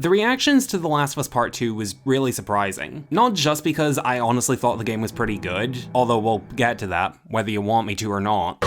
The reactions to The Last of Us Part 2 was really surprising. Not just because I honestly thought the game was pretty good, although we'll get to that, whether you want me to or not,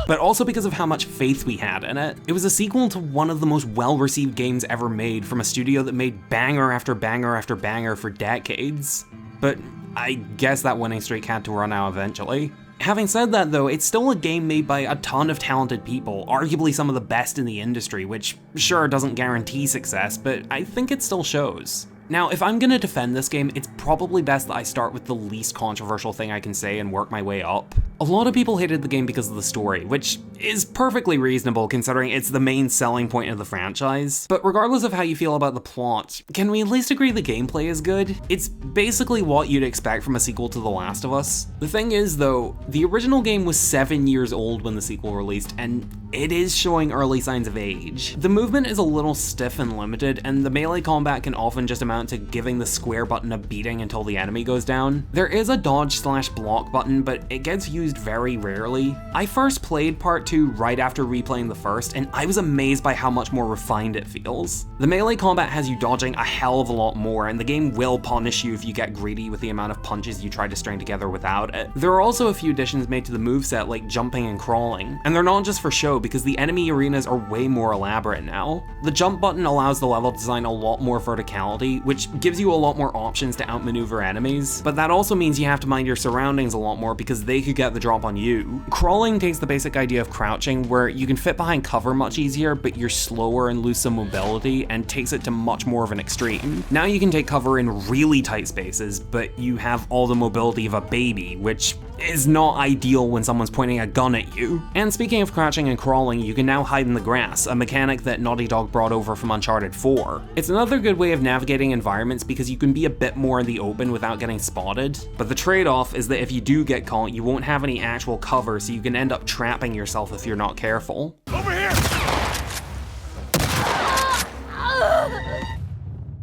but also because of how much faith we had in it. It was a sequel to one of the most well-received games ever made from a studio that made banger after banger after banger for decades. But I guess that winning streak had to run out eventually. Having said that though, it's still a game made by a ton of talented people, arguably some of the best in the industry, which sure doesn't guarantee success, but I think it still shows. Now, if I'm gonna defend this game, it's probably best that I start with the least controversial thing I can say and work my way up. A lot of people hated the game because of the story, which is perfectly reasonable considering it's the main selling point of the franchise. But regardless of how you feel about the plot, can we at least agree the gameplay is good? It's basically what you'd expect from a sequel to The Last of Us. The thing is though, the original game was 7 years old when the sequel released, and it is showing early signs of age. The movement is a little stiff and limited, and the melee combat can often just amount to giving the square button a beating until the enemy goes down. There is a dodge/block button, but it gets used very rarely. I first played Part 2 right after replaying the first, and I was amazed by how much more refined it feels. The melee combat has you dodging a hell of a lot more, and the game will punish you if you get greedy with the amount of punches you try to string together without it. There are also a few additions made to the moveset like jumping and crawling, and they're not just for show because the enemy arenas are way more elaborate now. The jump button allows the level design a lot more verticality, which gives you a lot more options to outmaneuver enemies, but that also means you have to mind your surroundings a lot more because they could get the drop on you. Crawling takes the basic idea of crouching, where you can fit behind cover much easier, but you're slower and lose some mobility, and takes it to much more of an extreme. Now you can take cover in really tight spaces, but you have all the mobility of a baby, which is not ideal when someone's pointing a gun at you. And speaking of crouching and crawling, you can now hide in the grass, a mechanic that Naughty Dog brought over from Uncharted 4. It's another good way of navigating environments because you can be a bit more in the open without getting spotted, but the trade-off is that if you do get caught, you won't have any actual cover, so you can end up trapping yourself if you're not careful. Over here!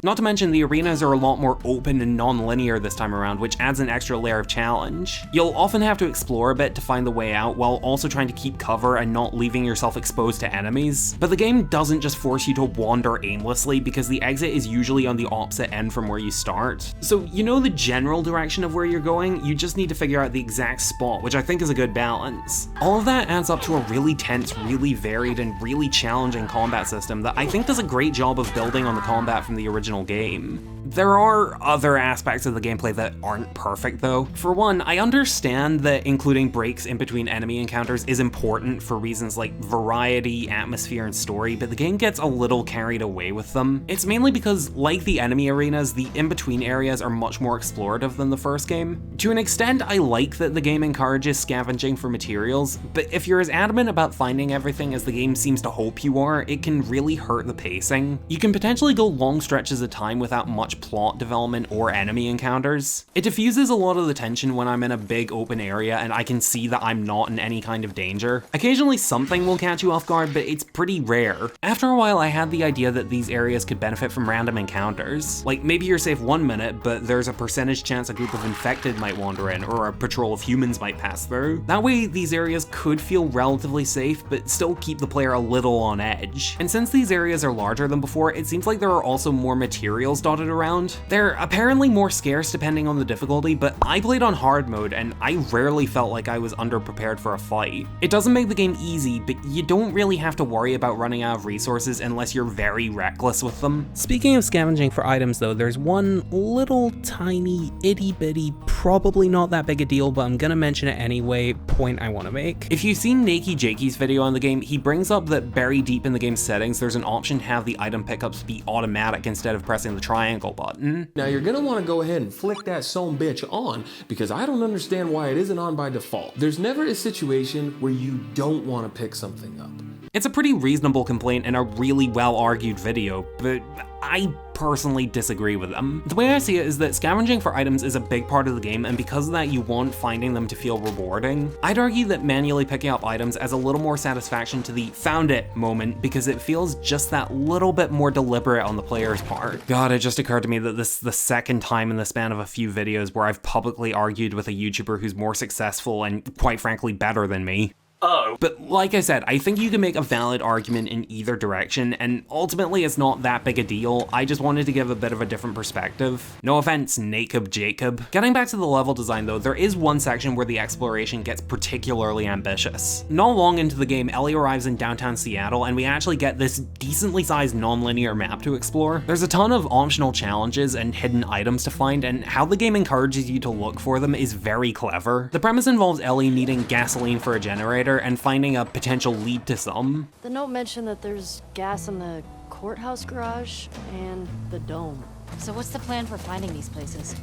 Not to mention, the arenas are a lot more open and non-linear this time around, which adds an extra layer of challenge. You'll often have to explore a bit to find the way out, while also trying to keep cover and not leaving yourself exposed to enemies. But the game doesn't just force you to wander aimlessly, because the exit is usually on the opposite end from where you start. So you know the general direction of where you're going, you just need to figure out the exact spot, which I think is a good balance. All of that adds up to a really tense, really varied, and really challenging combat system that I think does a great job of building on the combat from the original game. There are other aspects of the gameplay that aren't perfect though. For one, I understand that including breaks in between enemy encounters is important for reasons like variety, atmosphere, and story, but the game gets a little carried away with them. It's mainly because, like the enemy arenas, the in-between areas are much more explorative than the first game. To an extent, I like that the game encourages scavenging for materials, but if you're as adamant about finding everything as the game seems to hope you are, it can really hurt the pacing. You can potentially go long stretches of time without much plot development or enemy encounters. It diffuses a lot of the tension when I'm in a big open area and I can see that I'm not in any kind of danger. Occasionally something will catch you off guard, but it's pretty rare. After a while, I had the idea that these areas could benefit from random encounters. Like maybe you're safe 1 minute, but there's a percentage chance a group of infected might wander in, or a patrol of humans might pass through. That way, these areas could feel relatively safe, but still keep the player a little on edge. And since these areas are larger than before, it seems like there are also more materials dotted around. They're apparently more scarce depending on the difficulty, but I played on hard mode and I rarely felt like I was underprepared for a fight. It doesn't make the game easy, but you don't really have to worry about running out of resources unless you're very reckless with them. Speaking of scavenging for items though, there's one little tiny itty bitty, probably not that big a deal, but I'm gonna mention it anyway, point I want to make. If you've seen Nakey Jakey's video on the game, he brings up that buried deep in the game's settings, there's an option to have the item pickups be automatic instead of pressing the triangle button. Now you're gonna wanna go ahead and flick that son bitch on, because I don't understand why it isn't on by default. There's never a situation where you don't wanna pick something up. It's a pretty reasonable complaint and a really well-argued video, but I personally disagree with them. The way I see it is that scavenging for items is a big part of the game, and because of that you want finding them to feel rewarding. I'd argue that manually picking up items adds a little more satisfaction to the found it moment, because it feels just that little bit more deliberate on the player's part. God, it just occurred to me that this is the second time in the span of a few videos where I've publicly argued with a YouTuber who's more successful and quite frankly better than me. Oh. But like I said, I think you can make a valid argument in either direction, and ultimately it's not that big a deal. I just wanted to give a bit of a different perspective. No offense, Nacob Jacob. Getting back to the level design though, there is one section where the exploration gets particularly ambitious. Not long into the game, Ellie arrives in downtown Seattle, and we actually get this decently sized non-linear map to explore. There's a ton of optional challenges and hidden items to find, and how the game encourages you to look for them is very clever. The premise involves Ellie needing gasoline for a generator and finding a potential lead to some. The note mentioned that there's gas in the courthouse garage and the dome. So what's the plan for finding these places?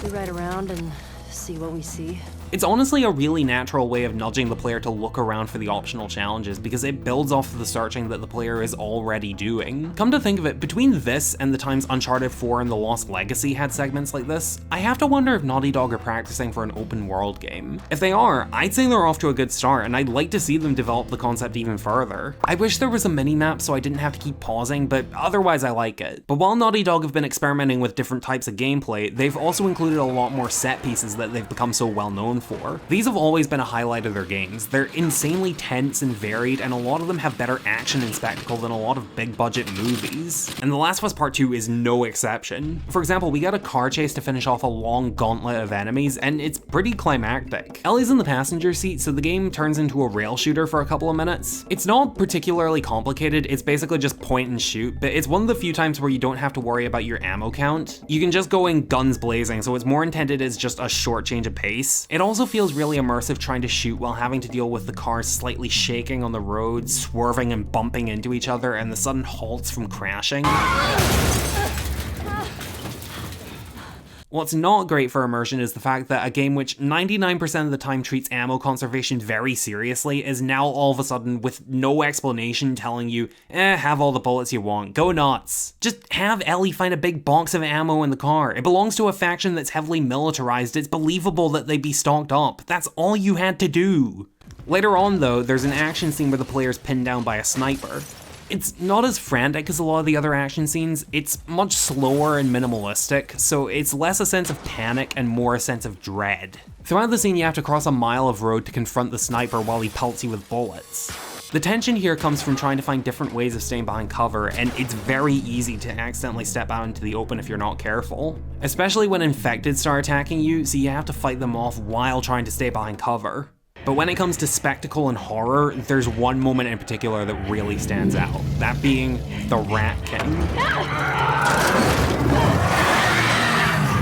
We ride around and see what we see. It's honestly a really natural way of nudging the player to look around for the optional challenges because it builds off of the searching that the player is already doing. Come to think of it, between this and the times Uncharted 4 and The Lost Legacy had segments like this, I have to wonder if Naughty Dog are practicing for an open world game. If they are, I'd say they're off to a good start, and I'd like to see them develop the concept even further. I wish there was a mini-map so I didn't have to keep pausing, but otherwise I like it. But while Naughty Dog have been experimenting with different types of gameplay, they've also included a lot more set pieces that they've become so well known for. These have always been a highlight of their games. They're insanely tense and varied, and a lot of them have better action and spectacle than a lot of big budget movies. And The Last of Us Part 2 is no exception. For example, we get a car chase to finish off a long gauntlet of enemies, and it's pretty climactic. Ellie's in the passenger seat, so the game turns into a rail shooter for a couple of minutes. It's not particularly complicated, it's basically just point and shoot, but it's one of the few times where you don't have to worry about your ammo count. You can just go in guns blazing, so it's more intended as just a short change of pace. It also feels really immersive trying to shoot while having to deal with the cars slightly shaking on the road, swerving and bumping into each other, and the sudden halts from crashing. What's not great for immersion is the fact that a game which 99% of the time treats ammo conservation very seriously is now all of a sudden with no explanation telling you, have all the bullets you want, go nuts. Just have Ellie find a big box of ammo in the car. It belongs to a faction that's heavily militarized, it's believable that they'd be stocked up. That's all you had to do. Later on though, there's an action scene where the player's pinned down by a sniper. It's not as frantic as a lot of the other action scenes, it's much slower and minimalistic, so it's less a sense of panic and more a sense of dread. Throughout the scene you have to cross a mile of road to confront the sniper while he pelts you with bullets. The tension here comes from trying to find different ways of staying behind cover, and it's very easy to accidentally step out into the open if you're not careful. Especially when infected start attacking you, so you have to fight them off while trying to stay behind cover. But when it comes to spectacle and horror, there's one moment in particular that really stands out, that being the Rat King.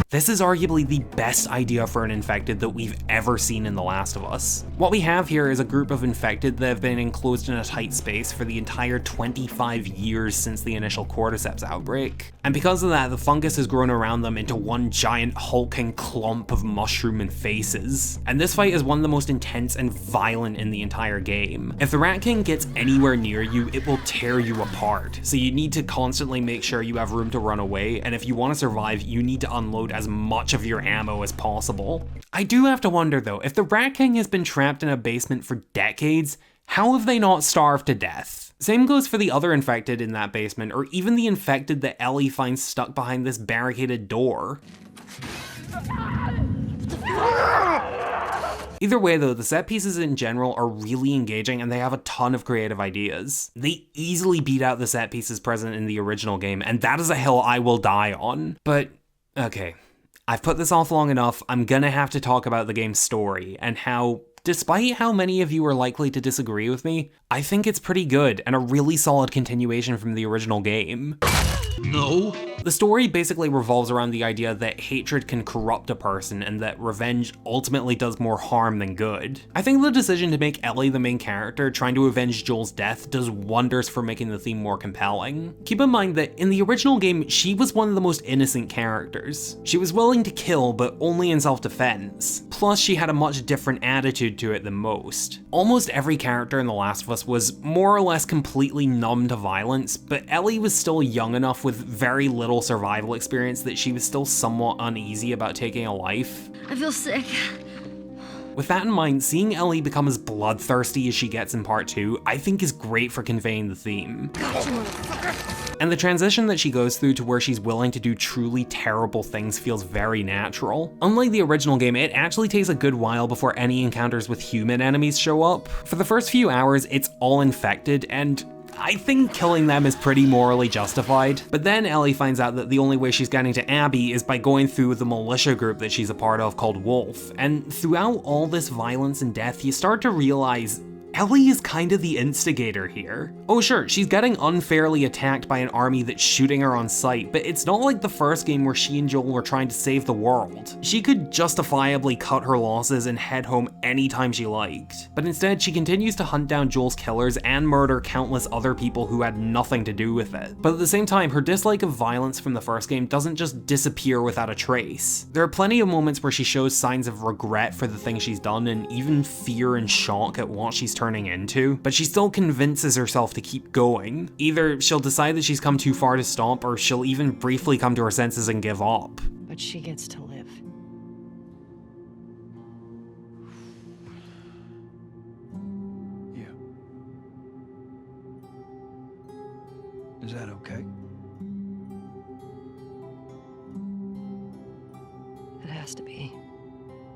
This is arguably the best idea for an infected that we've ever seen in The Last of Us. What we have here is a group of infected that have been enclosed in a tight space for the entire 25 years since the initial cordyceps outbreak. And because of that, the fungus has grown around them into one giant hulking clump of mushroom and faces. And this fight is one of the most intense and violent in the entire game. If the Rat King gets anywhere near you, it will tear you apart. So you need to constantly make sure you have room to run away, and if you want to survive, you need to unload as much of your ammo as possible. I do have to wonder though, if the Rat King has been trapped in a basement for decades, how have they not starved to death? Same goes for the other infected in that basement, or even the infected that Ellie finds stuck behind this barricaded door. Either way though, the set pieces in general are really engaging and they have a ton of creative ideas. They easily beat out the set pieces present in the original game, and that is a hill I will die on. But, okay. I've put this off long enough, I'm gonna have to talk about the game's story, and how, despite how many of you are likely to disagree with me, I think it's pretty good, and a really solid continuation from the original game. No. The story basically revolves around the idea that hatred can corrupt a person and that revenge ultimately does more harm than good. I think the decision to make Ellie the main character trying to avenge Joel's death does wonders for making the theme more compelling. Keep in mind that in the original game, she was one of the most innocent characters. She was willing to kill, but only in self-defense. Plus, she had a much different attitude to it than most. Almost every character in The Last of Us was more or less completely numb to violence, but Ellie was still young enough with very little survival experience that she was still somewhat uneasy about taking a life. I feel sick. With that in mind, seeing Ellie become as bloodthirsty as she gets in part 2, I think is great for conveying the theme. Gotcha, motherfucker. And the transition that she goes through to where she's willing to do truly terrible things feels very natural. Unlike the original game, it actually takes a good while before any encounters with human enemies show up. For the first few hours, it's all infected, and I think killing them is pretty morally justified. But then Ellie finds out that the only way she's getting to Abby is by going through the militia group that she's a part of called Wolf. And throughout all this violence and death, you start to realize Ellie is kind of the instigator here. Oh sure, she's getting unfairly attacked by an army that's shooting her on sight, but it's not like the first game where she and Joel were trying to save the world. She could justifiably cut her losses and head home anytime she liked. But instead, she continues to hunt down Joel's killers and murder countless other people who had nothing to do with it. But at the same time, her dislike of violence from the first game doesn't just disappear without a trace. There are plenty of moments where she shows signs of regret for the things she's done and even fear and shock at what she's turning into, but she still convinces herself to keep going. Either she'll decide that she's come too far to stop, or she'll even briefly come to her senses and give up. But she gets to live. Yeah. Is that okay? It has to be.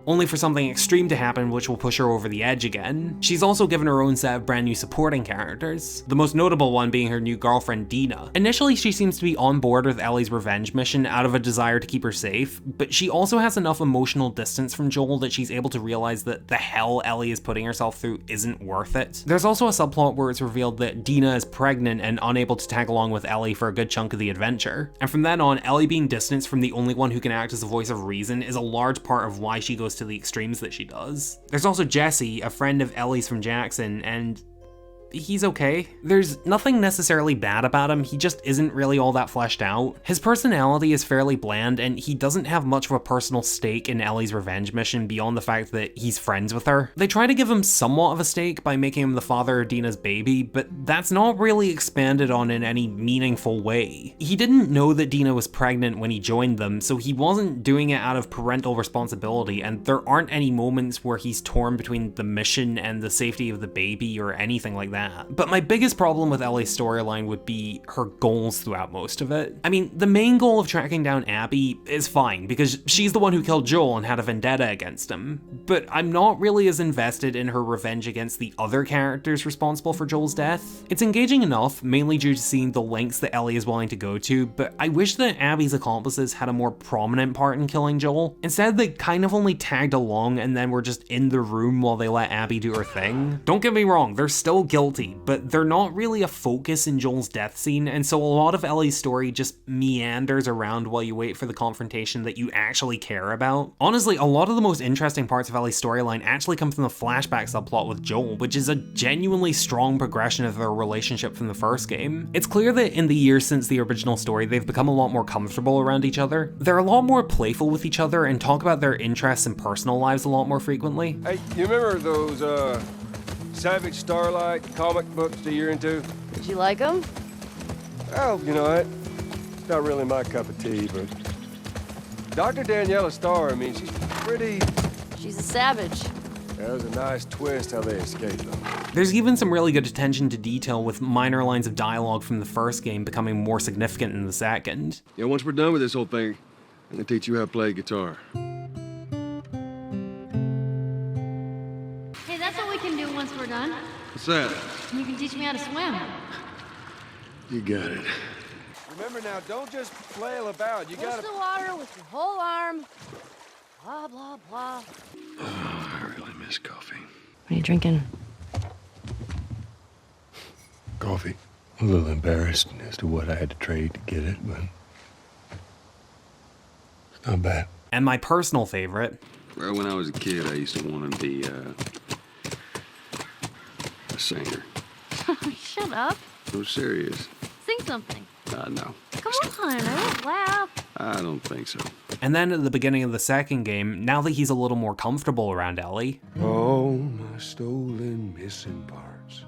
Only for something extreme to happen which will push her over the edge again. She's also given her own set of brand new supporting characters, the most notable one being her new girlfriend Dina. Initially, she seems to be on board with Ellie's revenge mission out of a desire to keep her safe, but she also has enough emotional distance from Joel that she's able to realize that the hell Ellie is putting herself through isn't worth it. There's also a subplot where it's revealed that Dina is pregnant and unable to tag along with Ellie for a good chunk of the adventure. And from then on, Ellie being distanced from the only one who can act as a voice of reason is a large part of why she goes to the extremes that she does. There's also Jesse, a friend of Ellie's from Jackson, and he's okay. There's nothing necessarily bad about him, he just isn't really all that fleshed out. His personality is fairly bland, and he doesn't have much of a personal stake in Ellie's revenge mission beyond the fact that he's friends with her. They try to give him somewhat of a stake by making him the father of Dina's baby, but that's not really expanded on in any meaningful way. He didn't know that Dina was pregnant when he joined them, so he wasn't doing it out of parental responsibility, and there aren't any moments where he's torn between the mission and the safety of the baby or anything like that. But my biggest problem with Ellie's storyline would be her goals throughout most of it. I mean, the main goal of tracking down Abby is fine, because she's the one who killed Joel and had a vendetta against him, but I'm not really as invested in her revenge against the other characters responsible for Joel's death. It's engaging enough, mainly due to seeing the lengths that Ellie is willing to go to, but I wish that Abby's accomplices had a more prominent part in killing Joel. Instead, they kind of only tagged along and then were just in the room while they let Abby do her thing. Don't get me wrong, they're still guilty, but they're not really a focus in Joel's death scene, and so a lot of Ellie's story just meanders around while you wait for the confrontation that you actually care about. Honestly, a lot of the most interesting parts of Ellie's storyline actually come from the flashback subplot with Joel, which is a genuinely strong progression of their relationship from the first game. It's clear that in the years since the original story, they've become a lot more comfortable around each other. They're a lot more playful with each other and talk about their interests and personal lives a lot more frequently. Hey, you remember those, Savage Starlight comic books that you're into? Did you like them? Oh, you know what? It's not really my cup of tea, but Dr. Daniela Starr, I mean, she's pretty... She's a savage. That was a nice twist how they escaped, though. There's even some really good attention to detail with minor lines of dialogue from the first game becoming more significant in the second. Yeah, once we're done with this whole thing, I'm gonna teach you how to play guitar. Hey, that's what we can do once we're done. What's that? You can teach me how to swim. You got it. Remember now, don't just flail about. You Push gotta... the water with your whole arm. Blah, blah, blah. Oh, I really miss coffee. What are you drinking? Coffee. A little embarrassed as to what I had to trade to get it, but it's not bad. And my personal favorite. Well, when I was a kid, I used to want to be a singer. Shut up. I'm serious. Sing something. No. Come on, I won't laugh. I don't think so. And then at the beginning of the second game, now that he's a little more comfortable around Ellie, Oh, my stolen missing parts.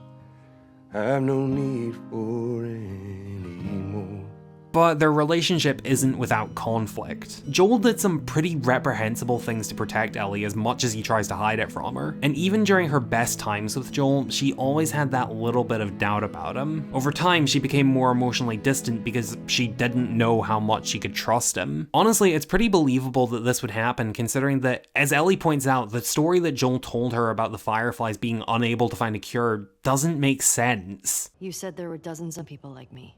I've no need for any more. But their relationship isn't without conflict. Joel did some pretty reprehensible things to protect Ellie as much as he tries to hide it from her. And even during her best times with Joel, she always had that little bit of doubt about him. Over time, she became more emotionally distant because she didn't know how much she could trust him. Honestly, it's pretty believable that this would happen considering that, as Ellie points out, the story that Joel told her about the Fireflies being unable to find a cure doesn't make sense. You said there were dozens of people like me.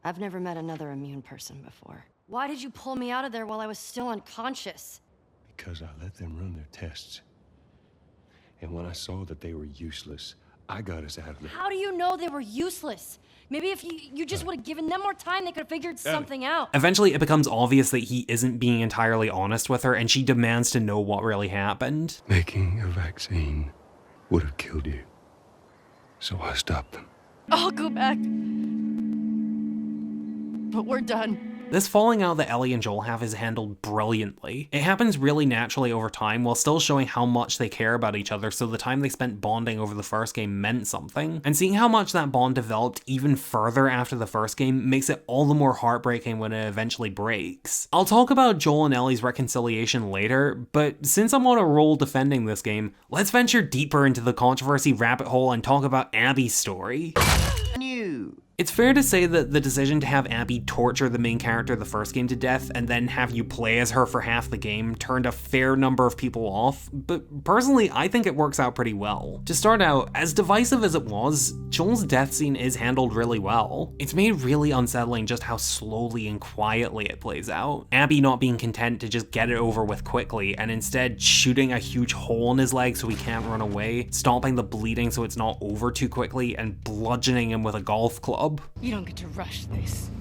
I've never met another immune person before. Why did you pull me out of there while I was still unconscious? Because I let them run their tests. And when I saw that they were useless, I got us out of there. How do you know they were useless? Maybe if you just would have given them more time, they could have figured something out. Eventually, it becomes obvious that he isn't being entirely honest with her, and she demands to know what really happened. Making a vaccine would have killed you. So I stopped them. I'll go back. But we're done. This falling out that Ellie and Joel have is handled brilliantly. It happens really naturally over time while still showing how much they care about each other, so the time they spent bonding over the first game meant something. And seeing how much that bond developed even further after the first game makes it all the more heartbreaking when it eventually breaks. I'll talk about Joel and Ellie's reconciliation later, but since I'm on a roll defending this game, let's venture deeper into the controversy rabbit hole and talk about Abby's story. It's fair to say that the decision to have Abby torture the main character of the first game to death and then have you play as her for half the game turned a fair number of people off, but personally I think it works out pretty well. To start out, as divisive as it was, Joel's death scene is handled really well. It's made really unsettling just how slowly and quietly it plays out. Abby not being content to just get it over with quickly and instead shooting a huge hole in his leg so he can't run away, stopping the bleeding so it's not over too quickly, and bludgeoning him with a golf club. You don't get to rush this.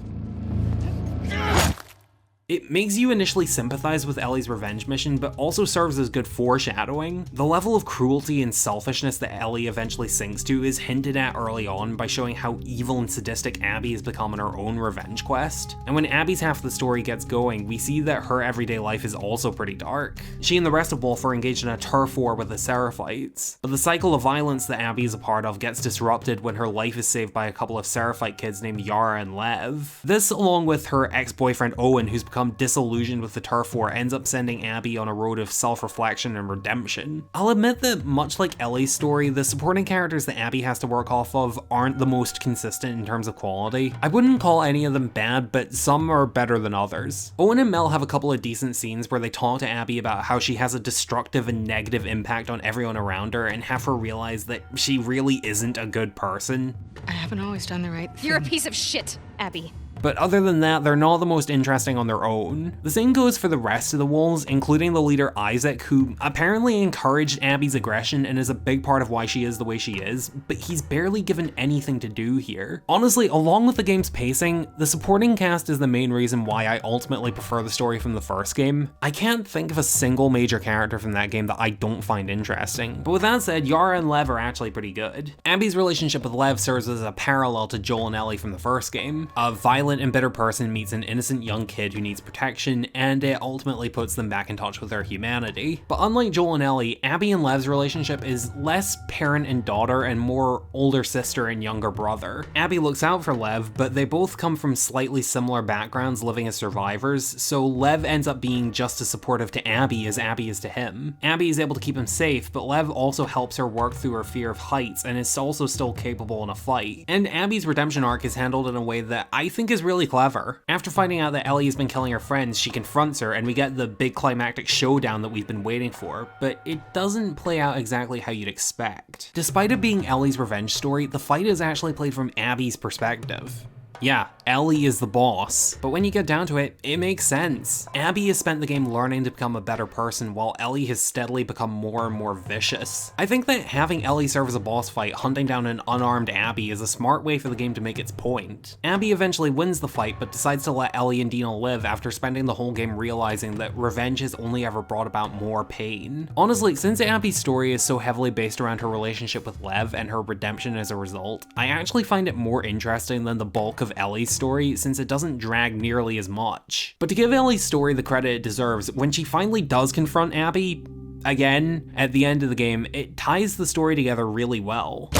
It makes you initially sympathize with Ellie's revenge mission, but also serves as good foreshadowing. The level of cruelty and selfishness that Ellie eventually sinks to is hinted at early on by showing how evil and sadistic Abby has become in her own revenge quest. And when Abby's half of the story gets going, we see that her everyday life is also pretty dark. She and the rest of Wolf are engaged in a turf war with the Seraphites, but the cycle of violence that Abby is a part of gets disrupted when her life is saved by a couple of Seraphite kids named Yara and Lev. This, along with her ex-boyfriend Owen, who's become disillusioned with the turf war, ends up sending Abby on a road of self-reflection and redemption. I'll admit that much like Ellie's story, the supporting characters that Abby has to work off of aren't the most consistent in terms of quality. I wouldn't call any of them bad, but some are better than others. Owen and Mel have a couple of decent scenes where they talk to Abby about how she has a destructive and negative impact on everyone around her and have her realize that she really isn't a good person. I haven't always done the right thing. You're a piece of shit, Abby. But other than that, they're not the most interesting on their own. The same goes for the rest of the wolves, including the leader Isaac, who apparently encouraged Abby's aggression and is a big part of why she is the way she is, but he's barely given anything to do here. Honestly, along with the game's pacing, the supporting cast is the main reason why I ultimately prefer the story from the first game. I can't think of a single major character from that game that I don't find interesting. But with that said, Yara and Lev are actually pretty good. Abby's relationship with Lev serves as a parallel to Joel and Ellie from the first game. A violent and bitter person meets an innocent young kid who needs protection, and it ultimately puts them back in touch with their humanity. But unlike Joel and Ellie, Abby and Lev's relationship is less parent and daughter and more older sister and younger brother. Abby looks out for Lev, but they both come from slightly similar backgrounds living as survivors, so Lev ends up being just as supportive to Abby as Abby is to him. Abby is able to keep him safe, but Lev also helps her work through her fear of heights and is also still capable in a fight. And Abby's redemption arc is handled in a way that I think is really clever. After finding out that Ellie has been killing her friends, she confronts her and we get the big climactic showdown that we've been waiting for, but it doesn't play out exactly how you'd expect. Despite it being Ellie's revenge story, the fight is actually played from Abby's perspective. Yeah, Ellie is the boss, but when you get down to it, it makes sense. Abby has spent the game learning to become a better person while Ellie has steadily become more and more vicious. I think that having Ellie serve as a boss fight hunting down an unarmed Abby is a smart way for the game to make its point. Abby eventually wins the fight, but decides to let Ellie and Dina live after spending the whole game realizing that revenge has only ever brought about more pain. Honestly, since Abby's story is so heavily based around her relationship with Lev and her redemption as a result, I actually find it more interesting than the bulk of Ellie's story since it doesn't drag nearly as much. But to give Ellie's story the credit it deserves, when she finally does confront Abby, again, at the end of the game, it ties the story together really well.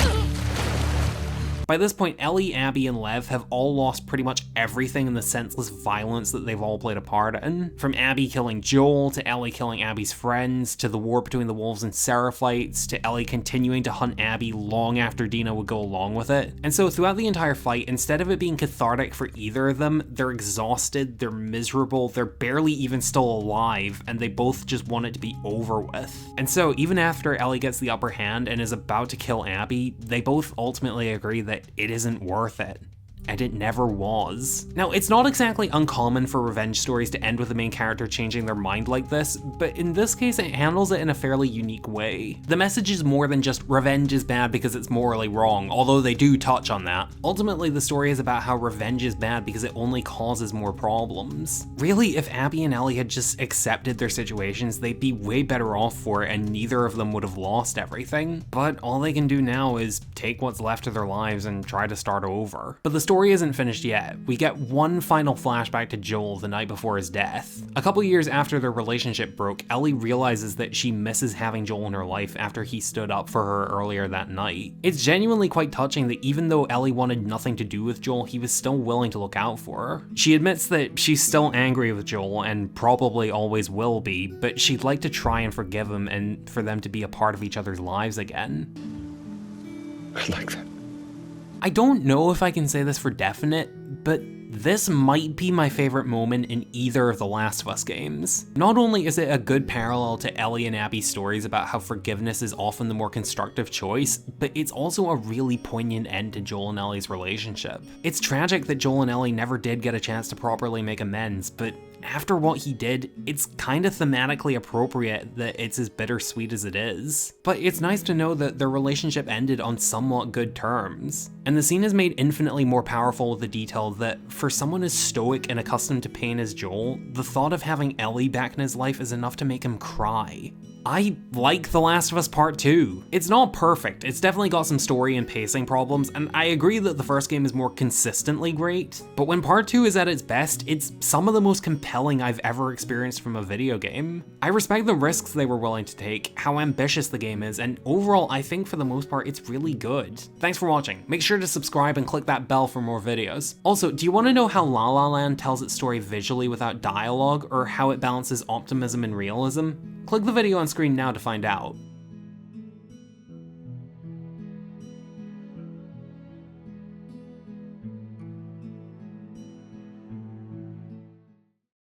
By this point, Ellie, Abby, and Lev have all lost pretty much everything in the senseless violence that they've all played a part in. From Abby killing Joel, to Ellie killing Abby's friends, to the war between the wolves and Seraphites, to Ellie continuing to hunt Abby long after Dina would go along with it. And so throughout the entire fight, instead of it being cathartic for either of them, they're exhausted, they're miserable, they're barely even still alive, and they both just want it to be over with. And so even after Ellie gets the upper hand and is about to kill Abby, they both ultimately agree that it isn't worth it. And it never was. Now, it's not exactly uncommon for revenge stories to end with the main character changing their mind like this, but in this case it handles it in a fairly unique way. The message is more than just revenge is bad because it's morally wrong, although they do touch on that. Ultimately, the story is about how revenge is bad because it only causes more problems. Really, if Abby and Ellie had just accepted their situations, they'd be way better off for it and neither of them would have lost everything. But all they can do now is take what's left of their lives and try to start over. But the story isn't finished yet. We get one final flashback to Joel the night before his death. A couple years after their relationship broke, Ellie realizes that she misses having Joel in her life after he stood up for her earlier that night. It's genuinely quite touching that even though Ellie wanted nothing to do with Joel, he was still willing to look out for her. She admits that she's still angry with Joel and probably always will be, but she'd like to try and forgive him and for them to be a part of each other's lives again. I like that. I don't know if I can say this for definite, but this might be my favorite moment in either of the Last of Us games. Not only is it a good parallel to Ellie and Abby's stories about how forgiveness is often the more constructive choice, but it's also a really poignant end to Joel and Ellie's relationship. It's tragic that Joel and Ellie never did get a chance to properly make amends, but after what he did, it's kind of thematically appropriate that it's as bittersweet as it is. But it's nice to know that their relationship ended on somewhat good terms. And the scene is made infinitely more powerful with the detail that for someone as stoic and accustomed to pain as Joel, the thought of having Ellie back in his life is enough to make him cry. I like The Last of Us Part 2. It's not perfect, it's definitely got some story and pacing problems, and I agree that the first game is more consistently great, but when Part 2 is at its best, it's some of the most compelling I've ever experienced from a video game. I respect the risks they were willing to take, how ambitious the game is, and overall I think for the most part it's really good. Thanks for watching, make sure to subscribe and click that bell for more videos. Also, do you want to know how La La Land tells its story visually without dialogue, or how it balances optimism and realism? Click the video on screen now to find out.